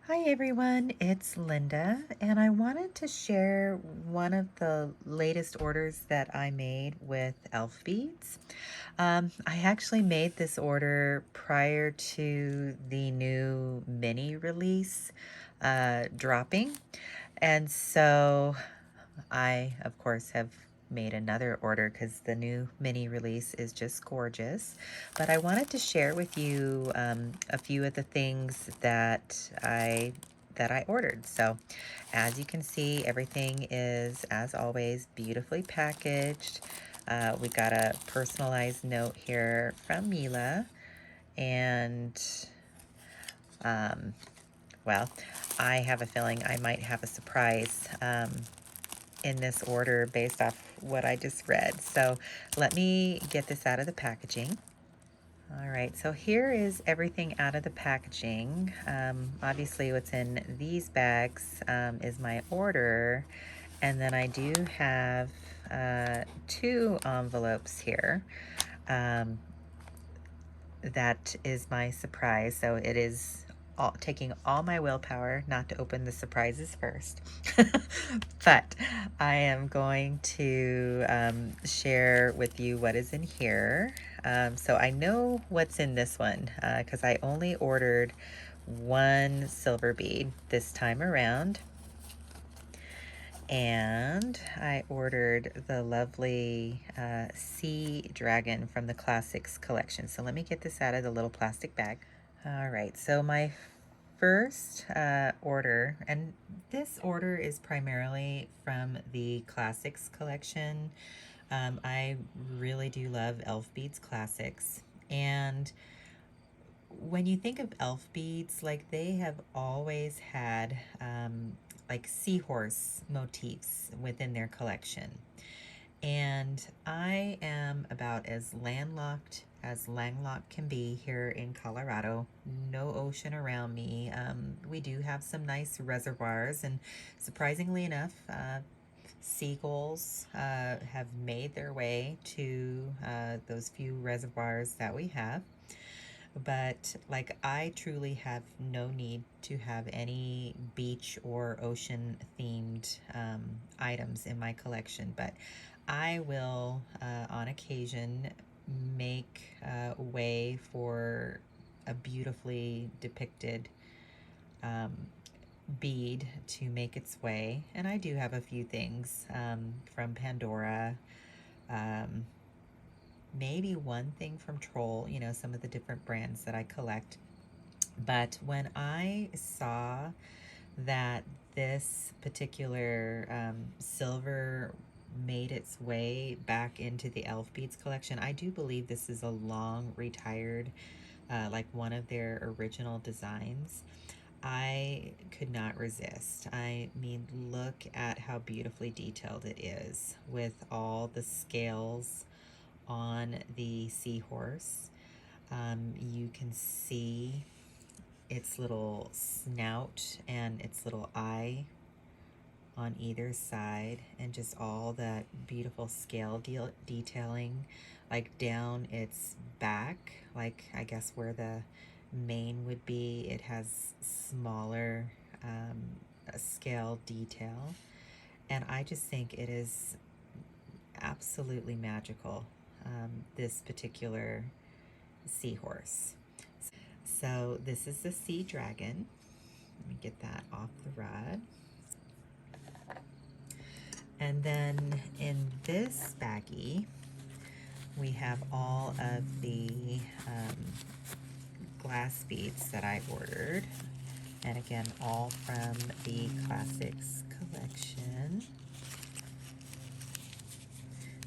Hi everyone, it's Linda, and I wanted to share one of the latest orders that I made with Elfbeads. I actually made this order prior to the new mini release dropping, and so I, of course, have made another order because the new mini release is just gorgeous. But I wanted to share with you a few of the things that I ordered. So as you can see, everything is, as always, beautifully packaged. We got a personalized note here from Mila, and um, well, I have a feeling I might have a surprise in this order based off what I just read. So let me get this out of the packaging. All right, so here is everything out of the packaging. Obviously what's in these bags is my order. And then I do have two envelopes here. Um, that is my surprise. So it is taking all my willpower not to open the surprises first. But I am going to share with you what is in here. So I know what's in this one because I only ordered one silver bead this time around. And I ordered the lovely sea dragon from the classics collection. So let me get this out of the little plastic bag. All right, so my first order, and this order is primarily from the classics collection. I really do love Elfbeads classics, and when you think of Elfbeads, like they have always had like seahorse motifs within their collection. And I am about as landlocked can be here in Colorado. No ocean around me. We do have some nice reservoirs, and surprisingly enough, seagulls have made their way to those few reservoirs that we have. But like, I truly have no need to have any beach or ocean themed items in my collection, but I will on occasion make way for a beautifully depicted um, bead to make its way. And I do have a few things from Pandora, um, maybe one thing from Troll, you know, some of the different brands that I collect. But when I saw that this particular silver made its way back into the Elfbeads collection, I do believe this is a long retired, like one of their original designs. I could not resist. I mean, look at how beautifully detailed it is with all the scales on the seahorse. You can see its little snout and its little eye on either side, and just all that beautiful scale detailing, like down its back, like I guess where the mane would be. It has smaller scale detail, and I just think it is absolutely magical, this particular seahorse. So this is the sea dragon. Let me get that off the rod. And then in this baggie, we have all of the glass beads that I ordered. And again, all from the Classics collection.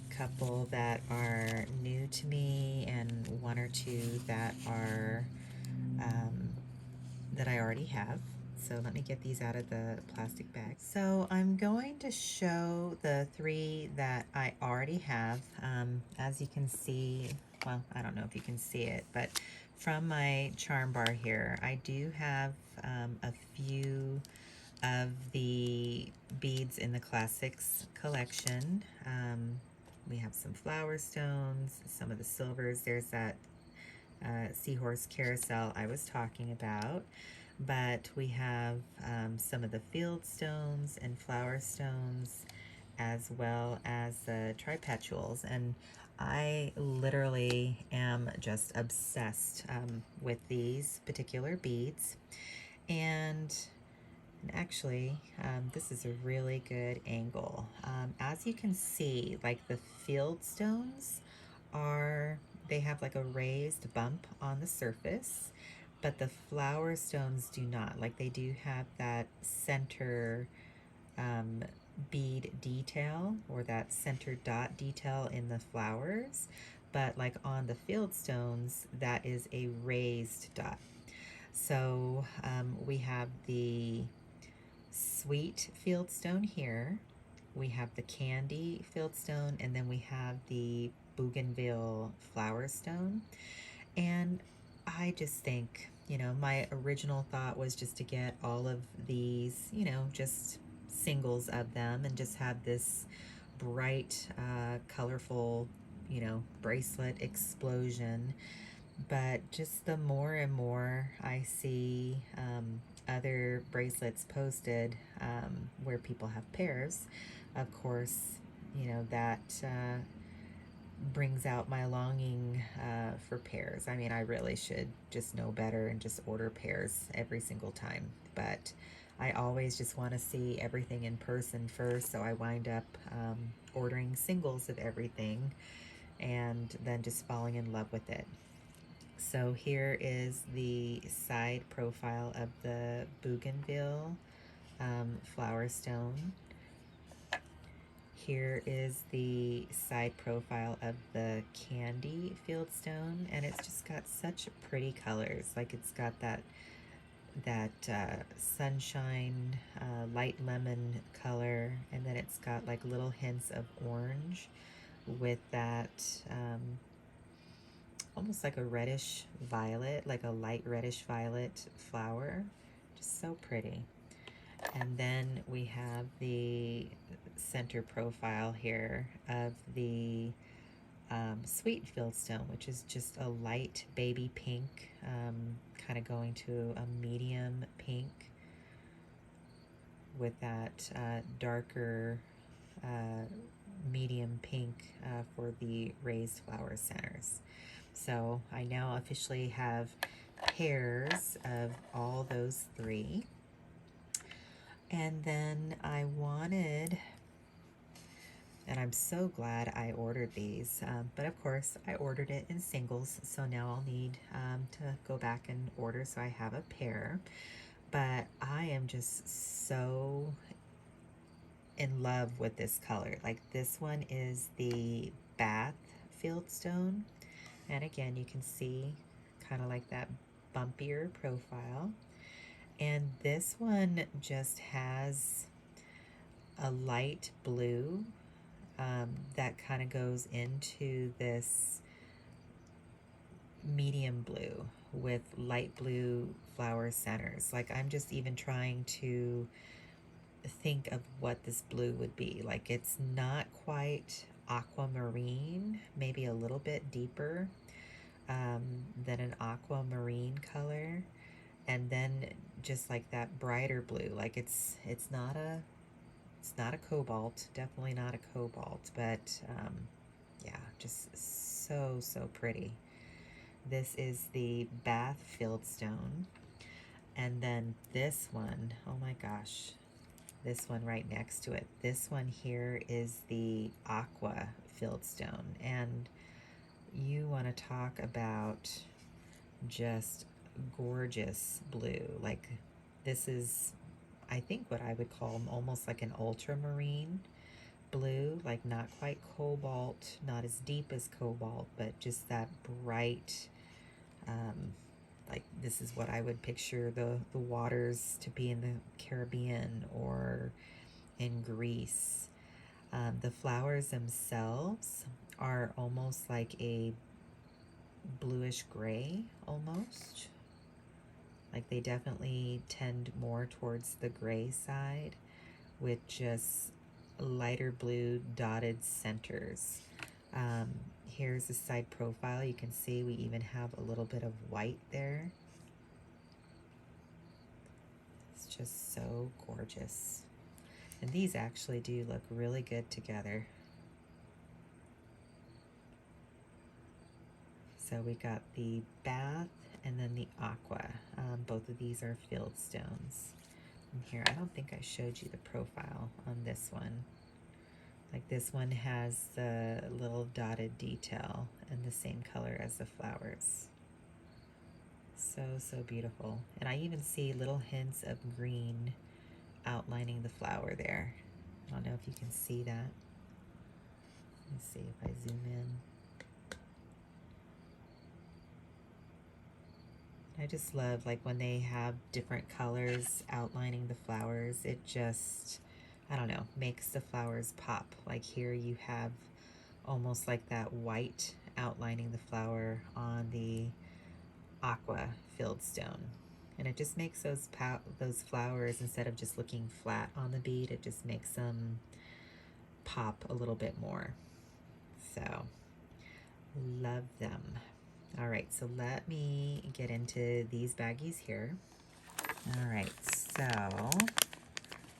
Couple that are new to me, and one or two that are that I already have. So let me get these out of the plastic bag. So I'm going to show the three that I already have. As you can see, well, I don't know if you can see it, but from my charm bar here, I do have a few of the beads in the Classics collection. We have some flower stones, some of the silvers. There's that seahorse carousel I was talking about. but we have some of the Fieldstones and Flower Stones, as well as the Tripetuals. And I literally am just obsessed with these particular beads. And actually, this is a really good angle. As you can see, like the Fieldstones are, they have like a raised bump on the surface, but the flower stones do not. Like they do have that center um, bead detail, or that center dot detail in the flowers, but like on the Fieldstones, that is a raised dot. So we have the sweet fieldstone here, we have the candy fieldstone, and then we have the bougainville flower stone. And I just think, you know, my original thought was just to get all of these, you know, just singles of them and just have this bright, colorful, you know, bracelet explosion. But just the more and more I see other bracelets posted where people have pairs, of course, you know, that brings out my longing for pairs. I mean, I really should just know better and just order pairs every single time. But I always just want to see everything in person first, so I wind up ordering singles of everything and then just falling in love with it. So here is the side profile of the bougainville flower stone. Here is the side profile of the candy fieldstone, and it's just got such pretty colors. Like it's got that sunshine, light lemon color, and then it's got like little hints of orange with that almost like a reddish violet, like a light reddish violet flower. Just so pretty. And then we have the center profile here of the sweet fieldstone, which is just a light baby pink, kind of going to a medium pink with that darker medium pink for the raised flower centers. So I now officially have pairs of all those three. And then I wanted, and I'm so glad I ordered these, but of course I ordered it in singles, so now I'll need to go back and order so I have a pair. But I am just so in love with this color. Like this one is the Bath Fieldstone, and again you can see kind of like that bumpier profile. And this one just has a light blue that kind of goes into this medium blue with light blue flower centers. Like I'm just even trying to think of what this blue would be. Like it's not quite aquamarine, maybe a little bit deeper than an aquamarine color, and then just like that brighter blue. Like it's not a cobalt, definitely not a cobalt, but yeah, just so pretty. This is the Bath Fieldstone, and then this one, oh my gosh, this one right next to it. This one here is the Aqua Fieldstone, and you want to talk about just gorgeous blue. Like this is, I think, what I would call almost like an ultramarine blue, like not quite cobalt, not as deep as cobalt, but just that bright, um, like this is what I would picture the waters to be in the Caribbean or in Greece. The flowers themselves are almost like a bluish gray almost. Like they definitely tend more towards the gray side with just lighter blue dotted centers. Um, Here's the side profile. You can see we even have a little bit of white there. It's just so gorgeous. And these actually do look really good together. So we got the bath and then the aqua. Both of these are Fieldstones. And here, I don't think I showed you the profile on this one. Like this one has the little dotted detail and the same color as the flowers. So, so beautiful. And I even see little hints of green outlining the flower there. I don't know if you can see that. Let's see if I zoom in. I just love like when they have different colors outlining the flowers. It just, I don't know, makes the flowers pop. Like here you have almost like that white outlining the flower on the aqua fieldstone. And it just makes those flowers, instead of just looking flat on the bead, it just makes them pop a little bit more. So, love them. All right, so let me get into these baggies here. All right, so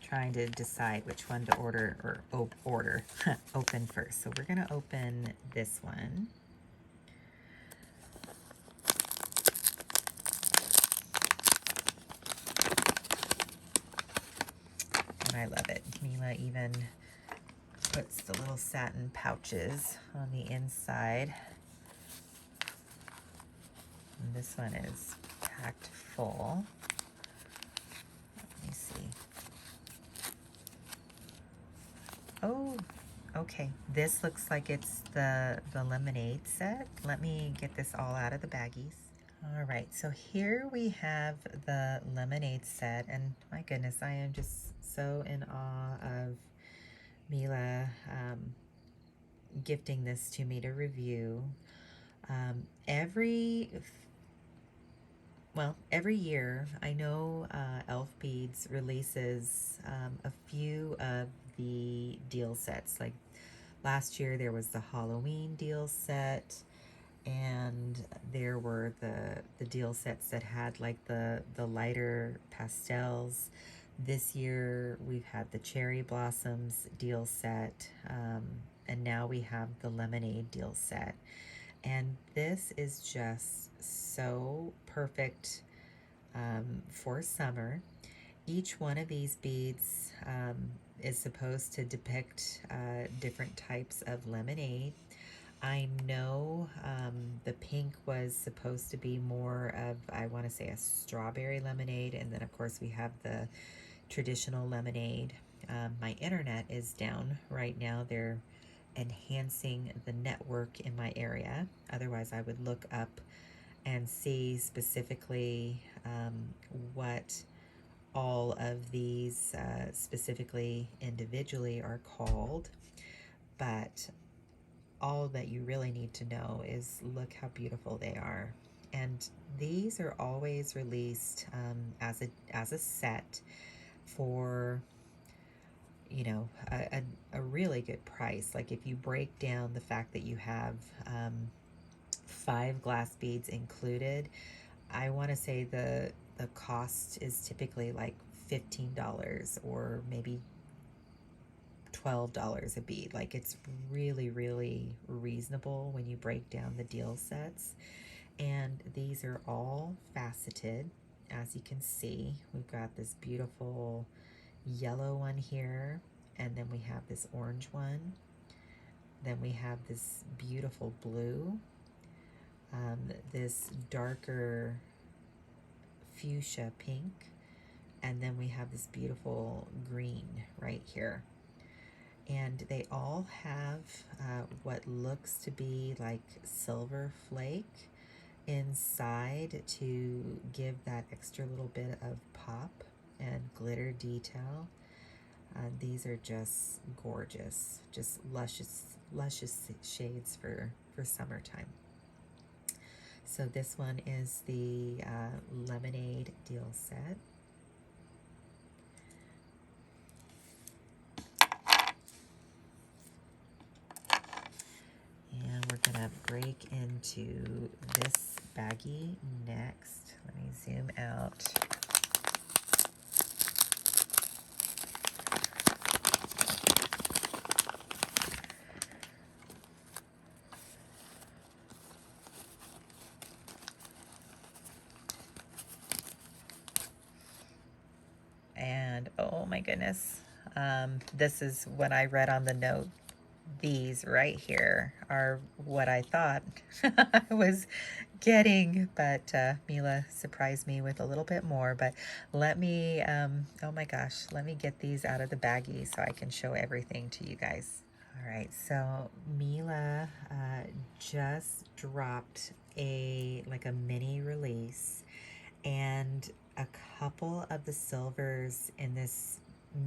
trying to decide which one to order or open first. So we're gonna open this one. And I love it. Mila even puts the little satin pouches on the inside. And this one is packed full. Let me see. Oh, okay. This looks like it's the lemonade set. Let me get this all out of the baggies. All right, so here we have the lemonade set, and my goodness, I am just so in awe of Mila gifting this to me to review. Every year, I know Elfbeads releases a few of the deal sets. Like last year, there was the Halloween deal set, and there were the deal sets that had like the lighter pastels. This year, we've had the Cherry Blossoms deal set, and now we have the Lemonade deal set. And this is just so perfect for summer. Each one of these beads is supposed to depict different types of lemonade. I know the pink was supposed to be more of, I want to say, a strawberry lemonade. And then, of course, we have the traditional lemonade. My internet is down right now. They're enhancing the network in my area. Otherwise, I would look up and see specifically what all of these specifically individually are called. But all that you really need to know is look how beautiful they are. And these are always released as a set for, you know, a really good price. Like if you break down the fact that you have 5 glass beads included, I want to say the cost is typically like $15 or maybe $12 a bead. Like it's really, really reasonable when you break down the deal sets. And these are all faceted. As you can see, we've got this beautiful yellow one here, and then we have this orange one. Then we have this beautiful blue, this darker fuchsia pink, and then we have this beautiful green right here. And they all have what looks to be like silver flake inside to give that extra little bit of pop and glitter detail. These are just gorgeous, just luscious shades for summertime. So this one is the lemonade deal set. And we're gonna break into this baggie next. Let me zoom out. goodness. This is what I read on the note. These right here are what I thought I was getting, but Mila surprised me with a little bit more. But let me, oh my gosh, let me get these out of the baggie so I can show everything to you guys. All right, so Mila just dropped like a mini release, and a couple of the silvers in this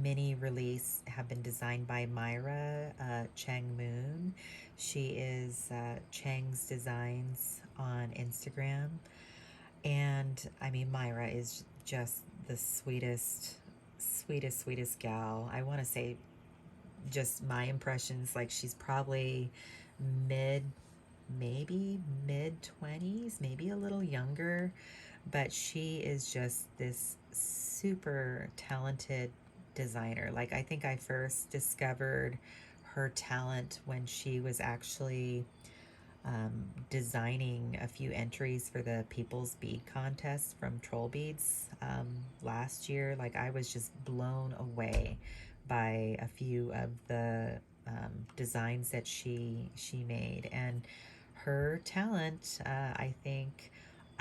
mini release have been designed by Myra Chang Moon. She is Chang's Designs on Instagram. And I mean, Myra is just the sweetest gal. I want to say just my impressions, like she's probably mid, maybe mid 20s, maybe a little younger, but she is just this super talented designer. Like, I think I first discovered her talent when she was actually designing a few entries for the People's Bead Contest from Troll Beads last year. Like, I was just blown away by a few of the designs that she made, and her talent, I think,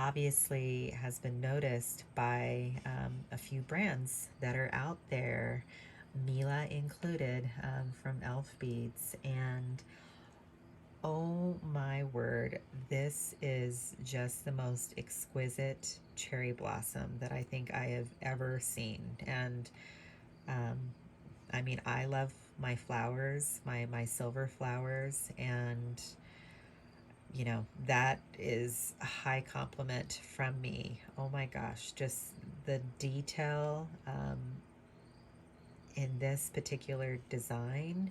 obviously has been noticed by a few brands that are out there, Mila included, from Elfbeads. And oh my word, this is just the most exquisite cherry blossom that I think I have ever seen. And um, I mean, I love my flowers, my silver flowers, and you know, that is a high compliment from me. Oh my gosh, just the detail in this particular design,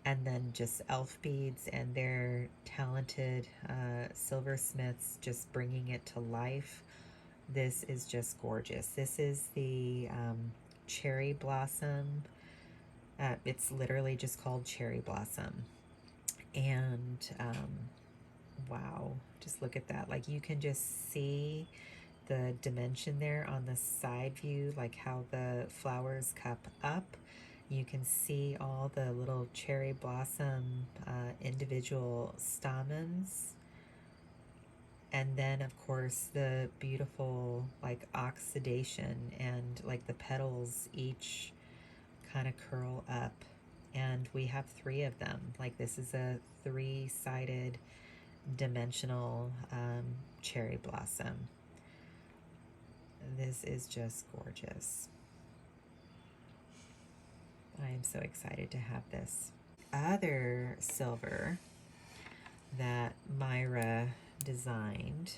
and then just Elfbeads and their talented silversmiths just bringing it to life. This is just gorgeous. This is the cherry blossom. It's literally just called cherry blossom. And wow, just look at that. Like, you can just see the dimension there on the side view, like how the flowers cup up. You can see all the little cherry blossom individual stamens. And then, of course, the beautiful like oxidation, and like the petals each kind of curl up. And we have three of them. Like, this is a three-sided dimensional cherry blossom. This is just gorgeous. I am so excited to have this. Other silver that Myra designed,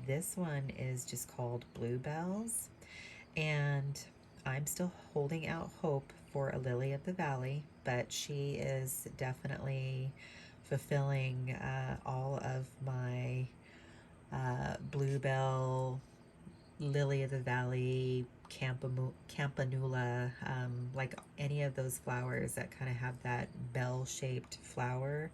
this one is just called Bluebells, and I'm still holding out hope for a Lily of the Valley, but she is definitely fulfilling all of my bluebell, lily of the valley, campanula, like any of those flowers that kind of have that bell-shaped flower.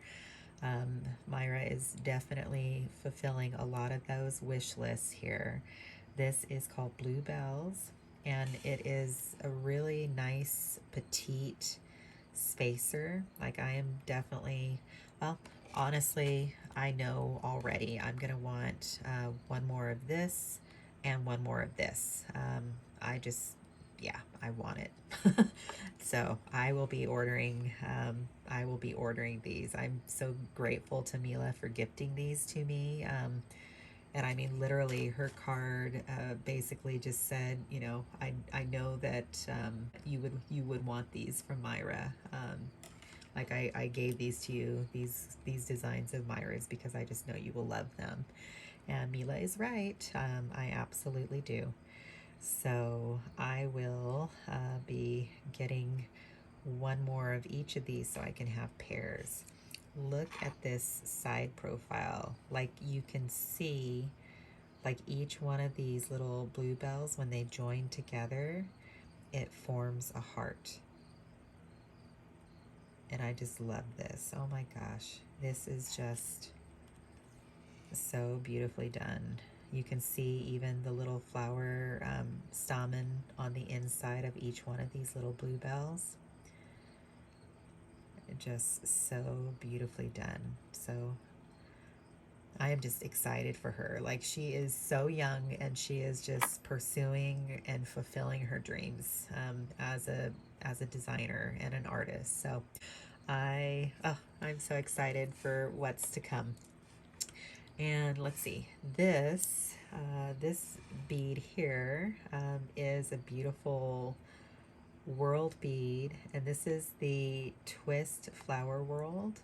Myra is definitely fulfilling a lot of those wish lists here. This is called Bluebells, and it is a really nice petite spacer. Like, I am definitely, well, honestly, I know already I'm gonna want one more of this and one more of this. I just, yeah, I want it. So I will be ordering. I will be ordering these. I'm so grateful to Mila for gifting these to me. And I mean, literally, her card basically just said, you know, I know that you would want these from Myra. Like, I gave these to you, these designs of Myra's, because I just know you will love them. And Mila is right. I absolutely do. So I will be getting one more of each of these so I can have pairs. Look at this side profile. Like, you can see, like, each one of these little bluebells, when they join together, it forms a heart. And I just love this. Oh my gosh. This is just so beautifully done. You can see even the little flower stamen on the inside of each one of these little bluebells. Just so beautifully done. So I am just excited for her. Like, she is so young and she is just pursuing and fulfilling her dreams as a designer and an artist. So I'm so excited for what's to come. And let's see, this bead here is a beautiful world bead, and this is the twist flower world,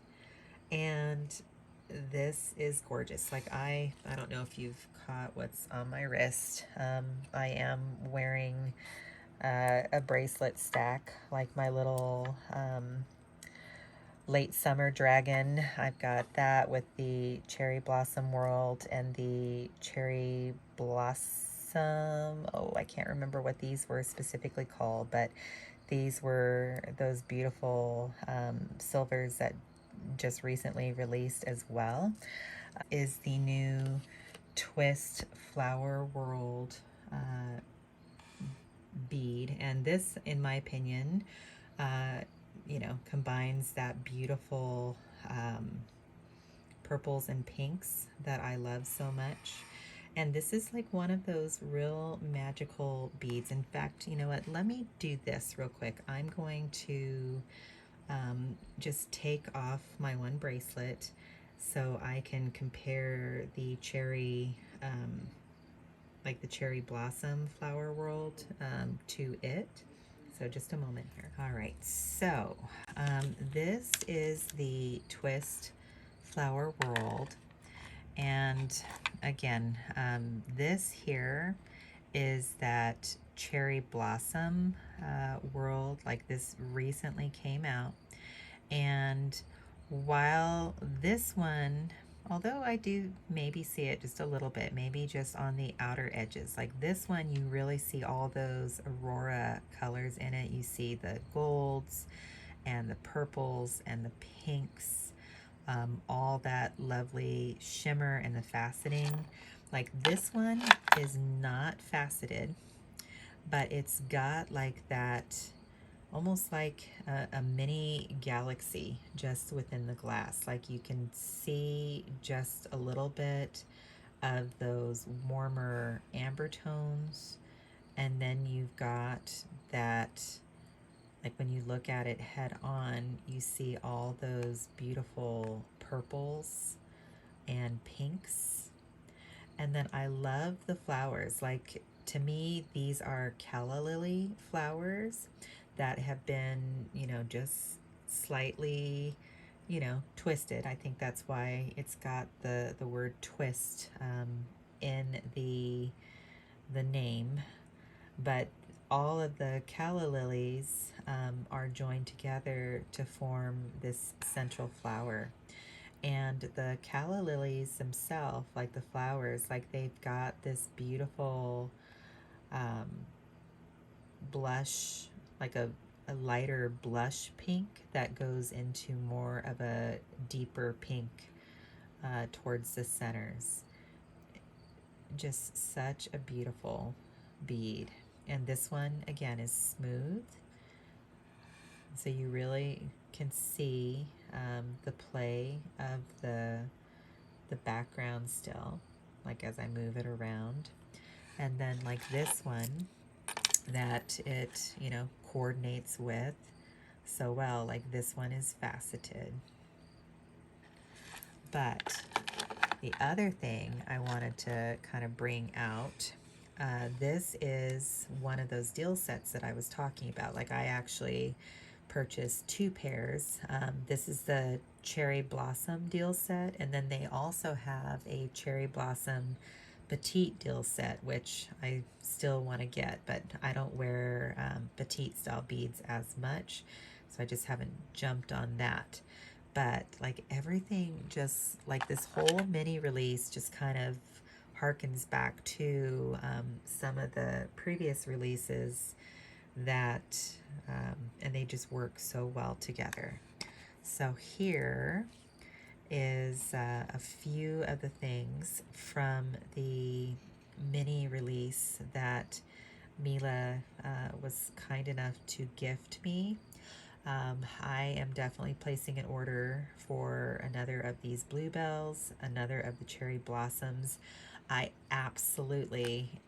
and this is gorgeous. Like, I don't know if you've caught what's on my wrist. I am wearing a bracelet stack, like my little late summer dragon. I've got that with the cherry blossom world and the cherry blossom. Oh, I can't remember what these were specifically called, but these were those beautiful silvers that just recently released as well. Is the new twist flower world bead, and this, in my opinion, uh, combines that beautiful purples and pinks that I love so much. And this is like one of those real magical beads. In fact, you know what? Let me do this real quick. I'm going to just take off my one bracelet so I can compare the cherry, like the cherry blossom flower world to it. So just a moment here. All right, so this is the twist flower world. And again, this here is that cherry blossom world. Like, this recently came out. And while this one, although I do maybe see it just a little bit, maybe just on the outer edges, like this one, you really see all those aurora colors in it. You see the golds and the purples and the pinks, all that lovely shimmer and the faceting. Like, this one is not faceted, but it's got like that, almost like a mini galaxy just within the glass. Like, you can see just a little bit of those warmer amber tones, and then you've got that, like when you look at it head on, you see all those beautiful purples and pinks. And then I love the flowers. Like, to me, these are calla lily flowers that have been, just slightly, twisted. I think that's why it's got the word twist in the name. But all of the calla lilies are joined together to form this central flower. And the calla lilies themselves, like the flowers, like they've got this beautiful um, blush, like a lighter blush pink that goes into more of a deeper pink towards the centers. Just such a beautiful bead. And this one, again, is smooth. So you really can see the play of the background still, like as I move it around. And then like this one that it, coordinates with so well, like this one is faceted. But the other thing I wanted to kind of bring out, this is one of those deal sets that I was talking about. Like, I actually purchased two pairs. This is the Cherry Blossom deal set, and then they also have a Cherry Blossom petite deal set, which I still want to get, but I don't wear petite style beads as much, so I just haven't jumped on that. But like, everything, just like this whole mini release just kind of harkens back to some of the previous releases that and they just work so well together. So here is a few of the things from the mini release that Mila was kind enough to gift me. I am definitely placing an order for another of these bluebells, another of the cherry blossoms. I absolutely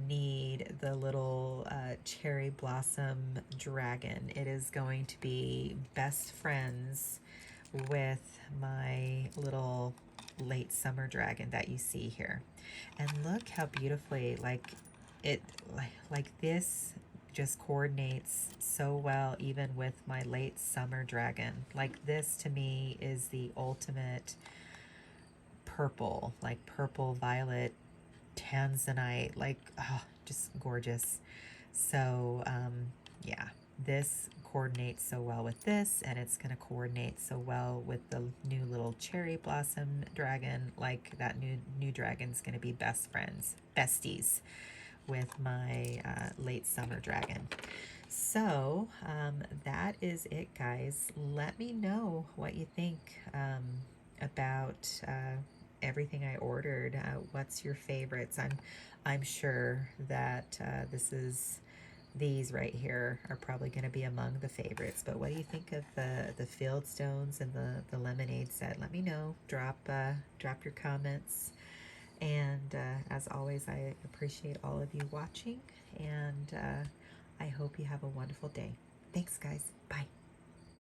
need the little cherry blossom dragon. It is going to be best friends with my little late summer dragon that you see here. And look how beautifully it like this just coordinates so well even with my late summer dragon. Like this to me is the ultimate purple, like purple violet tanzanite, like oh, just gorgeous. So yeah, this coordinates so well with this, and it's going to coordinate so well with the new little cherry blossom dragon. Like that new dragon's going to be best friends, besties with my late summer dragon. So that is it, guys. Let me know what you think about everything I ordered. What's your favorites? I'm sure that these right here are probably going to be among the favorites. But what do you think of the Fieldstones and the lemonade set? Let me know. Drop your comments. And as always, I appreciate all of you watching, and I hope you have a wonderful day. Thanks, guys. Bye.